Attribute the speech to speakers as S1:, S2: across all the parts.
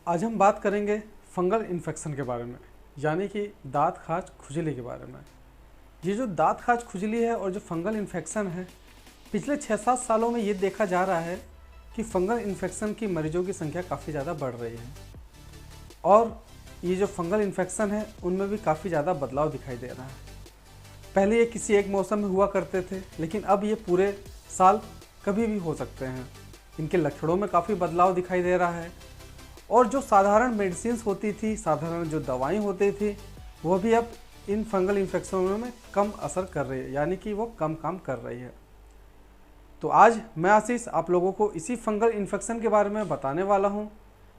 S1: आज हम बात करेंगे फंगल इन्फेक्शन के बारे में, यानी कि दाँत खाज खुजली के बारे में। ये जो दाँत खाज खुजली है और जो फंगल इन्फेक्शन है, पिछले 6-7 सालों में ये देखा जा रहा है कि फंगल इन्फेक्शन की मरीजों की संख्या काफ़ी ज़्यादा बढ़ रही है और ये जो फंगल इन्फेक्शन है उनमें भी काफ़ी ज़्यादा बदलाव दिखाई दे रहा है। पहले ये किसी एक मौसम में हुआ करते थे, लेकिन अब ये पूरे साल कभी भी हो सकते हैं। इनके लक्षणों में काफ़ी बदलाव दिखाई दे रहा है और जो साधारण मेडिसिन्स होती थी, साधारण जो दवाएं होती थी, वो भी अब इन फंगल इन्फेक्शनों में कम असर कर रही है, यानी कि वो कम काम कर रही है। तो आज मैं आशीष आप लोगों को इसी फंगल इन्फेक्शन के बारे में बताने वाला हूँ।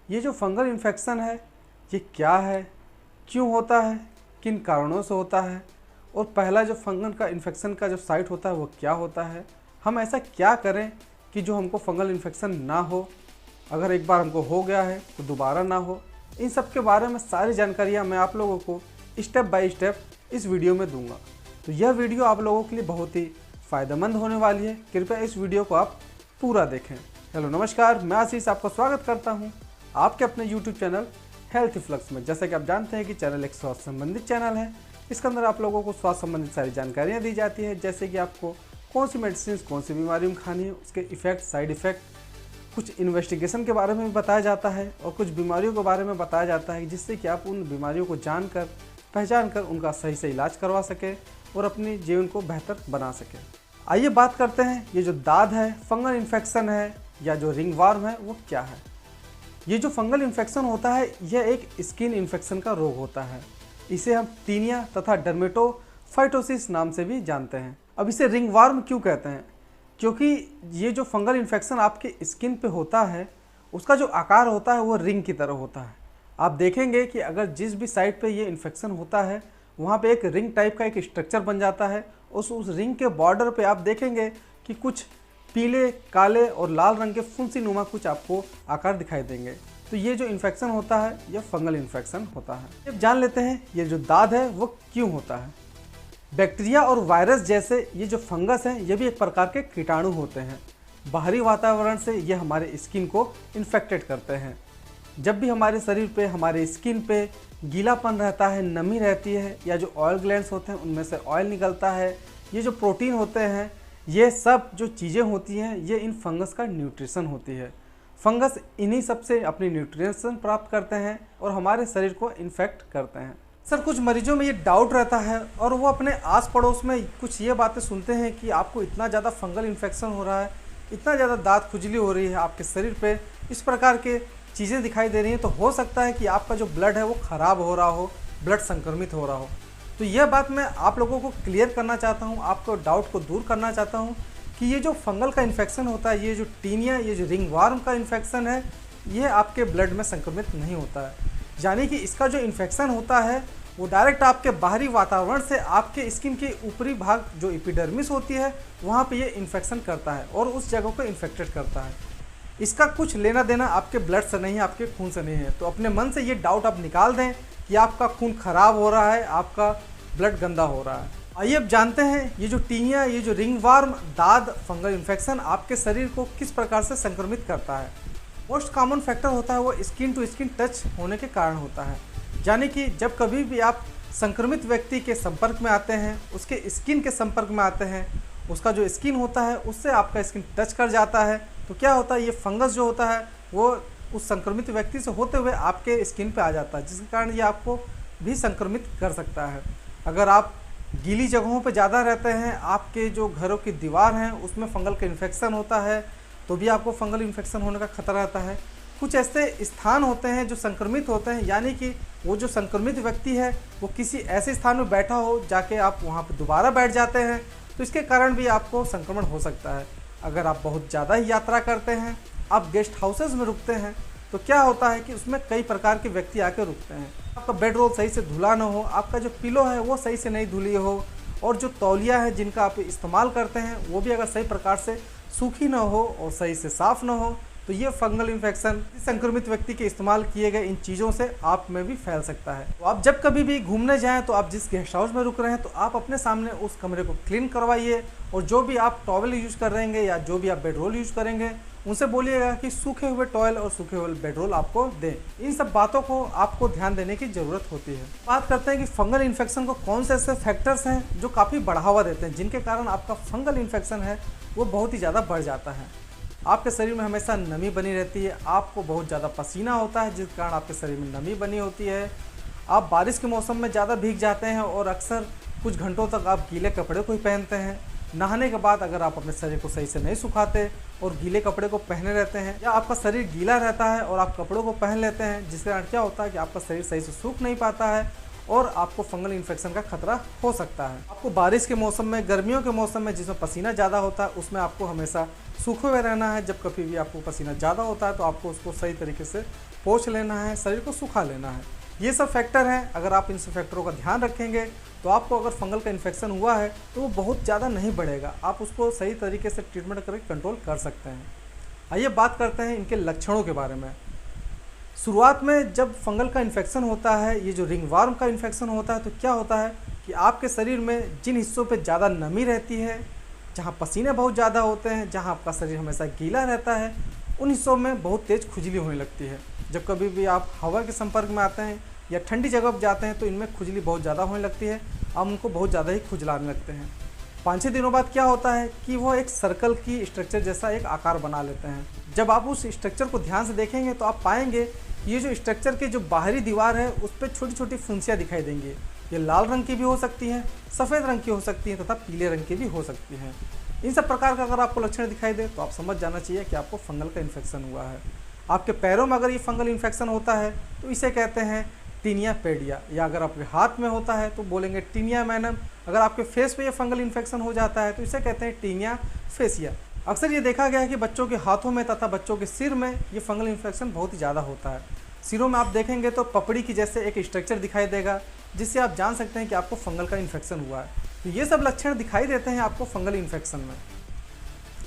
S1: ये जो फंगल इन्फेक्शन है ये क्या है, क्यों होता है, किन कारणों से होता है और पहला जो फंगल का इन्फेक्शन का जो साइट होता है वो क्या होता है। हम ऐसा क्या करें कि जो हमको फंगल इन्फेक्शन ना हो, अगर एक बार हमको हो गया है तो दोबारा ना हो। इन सब के बारे में सारी जानकारियाँ मैं आप लोगों को स्टेप बाय स्टेप इस वीडियो में दूंगा। तो यह वीडियो आप लोगों के लिए बहुत ही फ़ायदेमंद होने वाली है। कृपया इस वीडियो को आप पूरा देखें। हेलो नमस्कार, मैं आशीष आपका स्वागत करता हूं आपके अपने यूट्यूब चैनल हेल्थ फ्लक्स में। जैसा कि आप जानते हैं कि चैनल एक स्वास्थ्य संबंधित चैनल है। इसके अंदर आप लोगों को स्वास्थ्य संबंधित सारी जानकारियाँ दी जाती है, जैसे कि आपको कौन सी मेडिसिन कौन सी बीमारी में खानी है, उसके इफ़ेक्ट, साइड इफ़ेक्ट, कुछ इन्वेस्टिगेशन के बारे में भी बताया जाता है और कुछ बीमारियों के बारे में बताया जाता है, जिससे कि आप उन बीमारियों को जानकर, पहचान कर उनका सही से इलाज करवा सके और अपने जीवन को बेहतर बना सके। आइए बात करते हैं, ये जो दाद है, फंगल इन्फेक्शन है या जो रिंगवर्म है वो क्या है। ये जो फंगल इन्फेक्शन होता है यह एक स्किन इन्फेक्शन का रोग होता है। इसे हम टीनिया तथा डर्मेटोफाइटोसिस नाम से भी जानते हैं। अब इसे रिंगवर्म क्यों कहते हैं? क्योंकि ये जो फंगल इन्फेक्शन आपके स्किन पे होता है उसका जो आकार होता है वो रिंग की तरह होता है। आप देखेंगे कि अगर जिस भी साइड पे ये इन्फेक्शन होता है वहाँ पे एक रिंग टाइप का एक स्ट्रक्चर बन जाता है। उस रिंग के बॉर्डर पे आप देखेंगे कि कुछ पीले, काले और लाल रंग के फुंसी नुमा कुछ आपको आकार दिखाई देंगे। तो ये जो इन्फेक्शन होता है यह फंगल इन्फेक्शन होता है। अब जान लेते हैं ये जो दाद है वो क्यों होता है। बैक्टीरिया और वायरस जैसे ये जो फंगस हैं ये भी एक प्रकार के कीटाणु होते हैं। बाहरी वातावरण से ये हमारे स्किन को इन्फेक्टेड करते हैं। जब भी हमारे शरीर पे, हमारे स्किन पे गीलापन रहता है, नमी रहती है, या जो ऑयल ग्लैंड्स होते हैं उनमें से ऑयल निकलता है, ये जो प्रोटीन होते हैं, ये सब जो चीज़ें होती हैं ये इन फंगस का न्यूट्रिशन होती है। फंगस इन्हीं सब से अपनी न्यूट्रिशन प्राप्त करते हैं और हमारे शरीर को इन्फेक्ट करते हैं। सर, कुछ मरीजों में ये डाउट रहता है और वो अपने आस पड़ोस में कुछ ये बातें सुनते हैं कि आपको इतना ज़्यादा फंगल इन्फेक्शन हो रहा है, इतना ज़्यादा दाँत खुजली हो रही है, आपके शरीर पे इस प्रकार के चीज़ें दिखाई दे रही हैं, तो हो सकता है कि आपका जो ब्लड है वो ख़राब हो रहा हो, ब्लड संक्रमित हो रहा हो। तो यह बात मैं आप लोगों को क्लियर करना चाहता हूँ, आपको डाउट को दूर करना चाहता हूँ कि ये जो फंगल का इन्फेक्शन होता है, ये जो टीनिया, ये जो रिंगवर्म का इन्फेक्शन है, ये आपके ब्लड में संक्रमित नहीं होता है। यानी कि इसका जो इन्फेक्शन होता है वो डायरेक्ट आपके बाहरी वातावरण से आपके स्किन के ऊपरी भाग जो एपिडर्मिस होती है वहाँ पे ये इन्फेक्शन करता है और उस जगह को इन्फेक्टेड करता है। इसका कुछ लेना देना आपके ब्लड से नहीं है, आपके खून से नहीं है। तो अपने मन से ये डाउट आप निकाल दें कि आपका खून खराब हो रहा है, आपका ब्लड गंदा हो रहा है। आइए अब जानते हैं ये जो टीनिया, ये जो रिंगवर्म, दाद, फंगल इन्फेक्शन आपके शरीर को किस प्रकार से संक्रमित करता है। मोस्ट कॉमन फैक्टर होता है वो स्किन टू स्किन टच होने के कारण होता है। यानी कि जब कभी भी आप संक्रमित व्यक्ति के संपर्क में आते हैं, उसके स्किन के संपर्क में आते हैं, उसका जो स्किन होता है उससे आपका स्किन टच कर जाता है, तो क्या होता है, ये फंगस जो होता है वो उस संक्रमित व्यक्ति से होते हुए आपके स्किन पे आ जाता है, जिसके कारण ये आपको भी संक्रमित कर सकता है। अगर आप गीली जगहों पे ज़्यादा रहते हैं, आपके जो घरों की दीवार हैं उसमें फंगल का इन्फेक्शन होता है, तो भी आपको फंगल इन्फेक्शन होने का खतरा रहता है। कुछ ऐसे स्थान होते हैं जो संक्रमित होते हैं, यानी कि वो जो संक्रमित व्यक्ति है वो किसी ऐसे स्थान में बैठा हो, जाके आप वहाँ पर दोबारा बैठ जाते हैं, तो इसके कारण भी आपको संक्रमण हो सकता है। अगर आप बहुत ज़्यादा ही यात्रा करते हैं, आप गेस्ट हाउसेज में रुकते हैं, तो क्या होता है कि उसमें कई प्रकार के व्यक्ति आकर रुकते हैं। आपका बेड रोल सही से धुला ना हो, आपका जो पिलो है वो सही से नहीं धुली हो, और जो तौलिया है जिनका आप इस्तेमाल करते हैं वो भी अगर सही प्रकार से सूखी ना हो और सही से साफ़ ना हो, तो ये फंगल इन्फेक्शन संक्रमित व्यक्ति के इस्तेमाल किए गए इन चीज़ों से आप में भी फैल सकता है। तो आप जब कभी भी घूमने जाएं तो आप जिस गेस्ट हाउस में रुक रहे हैं तो आप अपने सामने उस कमरे को क्लीन करवाइए, और जो भी आप टॉवल यूज़ कर रहेंगे या जो भी आप बेडरोल यूज़ करेंगे उनसे बोलिएगा कि सूखे हुए टॉयल और सूखे हुए बेडरोल आपको दें। इन सब बातों को आपको ध्यान देने की ज़रूरत होती है। बात करते हैं कि फंगल इन्फेक्शन को कौन से ऐसे फैक्टर्स हैं जो काफ़ी बढ़ावा देते हैं, जिनके कारण आपका फंगल इन्फेक्शन है वो बहुत ही ज़्यादा बढ़ जाता है। आपके शरीर में हमेशा नमी बनी रहती है, आपको बहुत ज़्यादा पसीना होता है जिस कारण आपके शरीर में नमी बनी होती है, आप बारिश के मौसम में ज़्यादा भीग जाते हैं और अक्सर कुछ घंटों तक आप गीले कपड़े को ही पहनते हैं। नहाने के बाद अगर आप अपने शरीर को सही से नहीं सुखाते और गीले कपड़े को पहने रहते हैं, या आपका शरीर गीला रहता है और आप कपड़ों को पहन लेते हैं, जिसके कारण क्या होता है कि आपका शरीर सही से सूख नहीं पाता है और आपको फंगल इन्फेक्शन का खतरा हो सकता है। आपको बारिश के मौसम में, गर्मियों के मौसम में जिसमें पसीना ज़्यादा होता है, उसमें आपको हमेशा सूखे हुए रहना है। जब कभी भी आपको पसीना ज़्यादा होता है तो आपको उसको सही तरीके से पोंछ लेना है, शरीर को सुखा लेना है। ये सब फैक्टर हैं, अगर आप इन सब फैक्टरों का ध्यान रखेंगे तो आपको अगर फंगल का इन्फेक्शन हुआ है तो वो बहुत ज़्यादा नहीं बढ़ेगा, आप उसको सही तरीके से ट्रीटमेंट करके कंट्रोल कर सकते हैं। आइए बात करते हैं इनके लक्षणों के बारे में। शुरुआत में जब फंगल का इन्फेक्शन होता है, ये जो रिंगवर्म का इन्फेक्शन होता है, तो क्या होता है कि आपके शरीर में जिन हिस्सों पे ज़्यादा नमी रहती है, जहाँ पसीने बहुत ज़्यादा होते हैं, जहाँ आपका शरीर हमेशा गीला रहता है, उन हिस्सों में बहुत तेज़ खुजली होने लगती है। जब कभी भी आप हवा के संपर्क में आते हैं या ठंडी जगह पर जाते हैं तो इनमें खुजली बहुत ज़्यादा होने लगती है, आप उनको बहुत ज़्यादा ही खुजलाने लगते हैं। 5-6 दिनों बाद क्या होता है कि वो एक सर्कल की स्ट्रक्चर जैसा एक आकार बना लेते हैं। जब आप उस स्ट्रक्चर को ध्यान से देखेंगे तो आप पाएंगे ये जो स्ट्रक्चर की जो बाहरी दीवार है उस पर छोटी छोटी फुंसियाँ दिखाई देंगी। ये लाल रंग की भी हो सकती हैं, सफ़ेद रंग की हो सकती हैं तथा पीले रंग की भी हो सकती हैं। इन सब प्रकार का अगर आपको लक्षण दिखाई दे तो आप समझ जाना चाहिए कि आपको फंगल का इन्फेक्शन हुआ है। आपके पैरों में अगर ये फंगल इन्फेक्शन होता है तो इसे कहते हैं टीनिया पेडिया, या अगर आपके हाथ में होता है तो बोलेंगे टीनिया मैनम। अगर आपके फेस पे ये फंगल इन्फेक्शन हो जाता है तो इसे कहते हैं टीनिया फेसिया। अक्सर ये देखा गया है कि बच्चों के हाथों में तथा बच्चों के सिर में ये फंगल इन्फेक्शन बहुत ही ज़्यादा होता है। सिरों में आप देखेंगे तो पपड़ी की जैसे एक स्ट्रक्चर दिखाई देगा, जिससे आप जान सकते हैं कि आपको फंगल का इन्फेक्शन हुआ है। तो ये सब लक्षण दिखाई देते हैं आपको फंगल इन्फेक्शन में।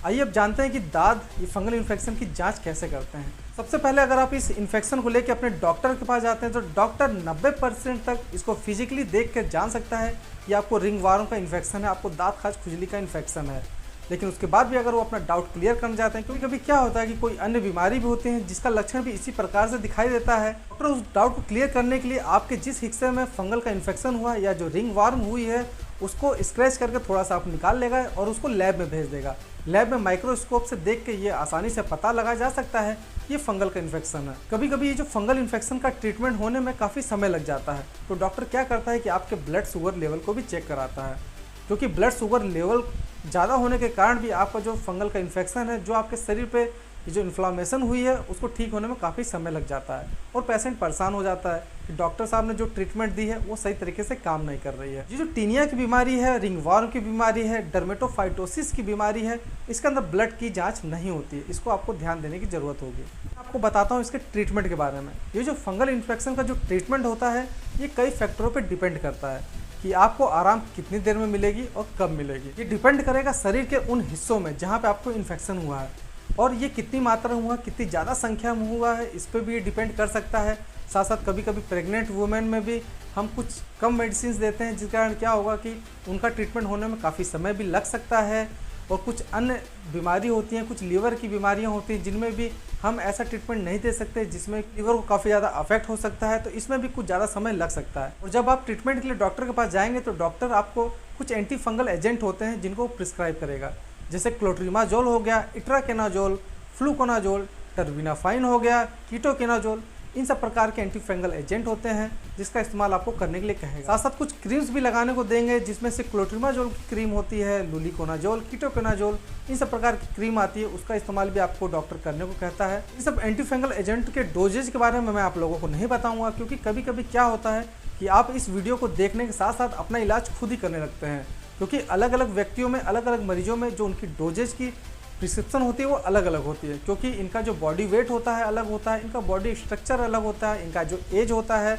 S1: आइए अब जानते हैं कि दाद ये फंगल इन्फेक्शन की जांच कैसे करते हैं। सबसे पहले अगर आप इस इन्फेक्शन को लेकर अपने डॉक्टर के पास जाते हैं तो डॉक्टर 90% तक इसको फिजिकली देख कर जान सकता है कि आपको रिंगवर्म का इन्फेक्शन है, आपको दांत खाज खुजली का इन्फेक्शन है। लेकिन उसके बाद भी अगर वो अपना डाउट क्लियर करना चाहते हैं, क्योंकि कभी क्या होता है कि कोई अन्य बीमारी भी होती है जिसका लक्षण भी इसी प्रकार से दिखाई देता है, डॉक्टर उस डाउट को क्लियर करने के लिए आपके जिस हिस्से में फंगल का इन्फेक्शन हुआ या जो रिंगवर्म हुई है उसको स्क्रैच करके थोड़ा सा आप निकाल लेगा और उसको लैब में भेज देगा। लैब में माइक्रोस्कोप से देख के ये आसानी से पता लगा जा सकता है ये फंगल का इन्फेक्शन है। कभी कभी ये जो फंगल इन्फेक्शन का ट्रीटमेंट होने में काफ़ी समय लग जाता है, तो डॉक्टर क्या करता है कि आपके ब्लड शुगर लेवल को भी चेक कराता है, क्योंकि ब्लड शुगर लेवल ज़्यादा होने के कारण भी आपका जो फंगल का इन्फेक्शन है, जो आपके शरीर पे जो इन्फ्लामेशन हुई है, उसको ठीक होने में काफ़ी समय लग जाता है और पेशेंट परेशान हो जाता है कि डॉक्टर साहब ने जो ट्रीटमेंट दी है वो सही तरीके से काम नहीं कर रही है। ये जो टीनिया की बीमारी है, रिंगवर्म की बीमारी है, डर्मेटोफाइटोसिस की बीमारी है, इसके अंदर ब्लड की जाँच नहीं होती है। इसको आपको ध्यान देने की ज़रूरत होगी। आपको बताता हूँ इसके ट्रीटमेंट के बारे में। ये जो फंगल इन्फेक्शन का जो ट्रीटमेंट होता है ये कई फैक्टरों पर डिपेंड करता है कि आपको आराम कितनी देर में मिलेगी और कब मिलेगी। ये डिपेंड करेगा शरीर के उन हिस्सों में जहाँ पे आपको इन्फेक्शन हुआ है, और ये कितनी मात्रा में हुआ, कितनी ज़्यादा संख्या में हुआ है, इस पर भी ये डिपेंड कर सकता है। साथ साथ कभी कभी प्रेग्नेंट वुमेन में भी हम कुछ कम मेडिसिन देते हैं, जिस कारण क्या होगा कि उनका ट्रीटमेंट होने में काफ़ी समय भी लग सकता है। और कुछ अन्य बीमारी होती हैं, कुछ लीवर की बीमारियां होती हैं जिनमें भी हम ऐसा ट्रीटमेंट नहीं दे सकते, जिसमें लीवर को काफ़ी ज़्यादा अफेक्ट हो सकता है, तो इसमें भी कुछ ज़्यादा समय लग सकता है। और जब आप ट्रीटमेंट के लिए डॉक्टर के पास जाएंगे तो डॉक्टर आपको कुछ एंटी फंगल एजेंट होते हैं जिनको प्रिस्क्राइब करेगा, जैसे क्लोट्रिमाजोल हो गया, इट्राकेनाजोल, फ्लूकोनाजोल, टर्बिनाफाइन हो गया, कीटोकेनाजोल। इन सब प्रकार के एंटी फंगल एजेंट होते हैं जिसका इस्तेमाल आपको करने के लिए कहेगा। साथ साथ कुछ क्रीम्स भी लगाने को देंगे, जिसमें से क्लोट्रिमाजोल की क्रीम होती है, लुलिकोनाजोल, कीटोकेनाजोल, इन सब प्रकार की क्रीम आती है, उसका इस्तेमाल भी आपको डॉक्टर करने को कहता है। इन सब एंटी फंगल एजेंट के डोजेज के बारे में मैं आप लोगों को नहीं बताऊँगा, क्योंकि कभी कभी क्या होता है कि आप इस वीडियो को देखने के साथ साथ अपना इलाज खुद ही करने लगते हैं, क्योंकि अलग अलग व्यक्तियों में, अलग अलग मरीजों में जो उनकी डोजेज की प्रिस्क्रिप्शन होती है वो अलग अलग होती है, क्योंकि इनका जो बॉडी वेट होता है अलग होता है, इनका बॉडी स्ट्रक्चर अलग होता है, इनका जो एज होता है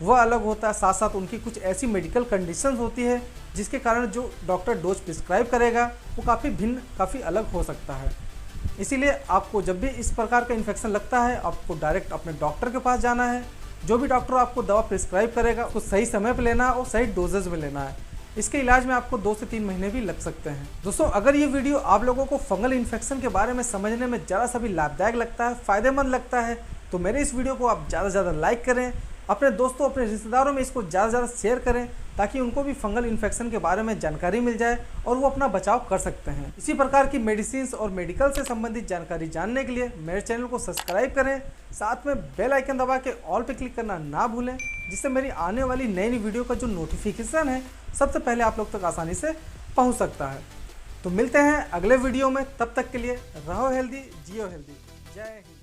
S1: वह अलग होता है। साथ साथ उनकी कुछ ऐसी मेडिकल कंडीशंस होती है जिसके कारण जो डॉक्टर डोज प्रिस्क्राइब करेगा वो काफ़ी भिन्न, काफ़ी अलग हो सकता है। इसीलिए आपको जब भी इस प्रकार का इन्फेक्शन लगता है आपको डायरेक्ट अपने डॉक्टर के पास जाना है। जो भी डॉक्टर आपको दवा प्रिस्क्राइब करेगा उसको सही समय पर लेना है और सही डोजेज में लेना है। इसके इलाज में आपको 2 से 3 महीने भी लग सकते हैं। दोस्तों, अगर ये वीडियो आप लोगों को फंगल इन्फेक्शन के बारे में समझने में ज़रा सा भी लाभदायक लगता है, फ़ायदेमंद लगता है, तो मेरे इस वीडियो को आप ज़्यादा से ज़्यादा लाइक करें, अपने दोस्तों अपने रिश्तेदारों में इसको ज़्यादा से ज़्यादा शेयर करें, ताकि उनको भी फंगल इन्फेक्शन के बारे में जानकारी मिल जाए और वो अपना बचाव कर सकते हैं। इसी प्रकार की मेडिसिन और मेडिकल से संबंधित जानकारी जानने के लिए मेरे चैनल को सब्सक्राइब करें, साथ में बेल आइकन दबा के ऑल पे क्लिक करना ना भूलें, जिससे मेरी आने वाली नई वीडियो का जो नोटिफिकेशन है सबसे पहले आप लोग तक आसानी से पहुँच सकता है। तो मिलते हैं अगले वीडियो में, तब तक के लिए रहो हेल्दी, जियो हेल्दी। जय हिंद।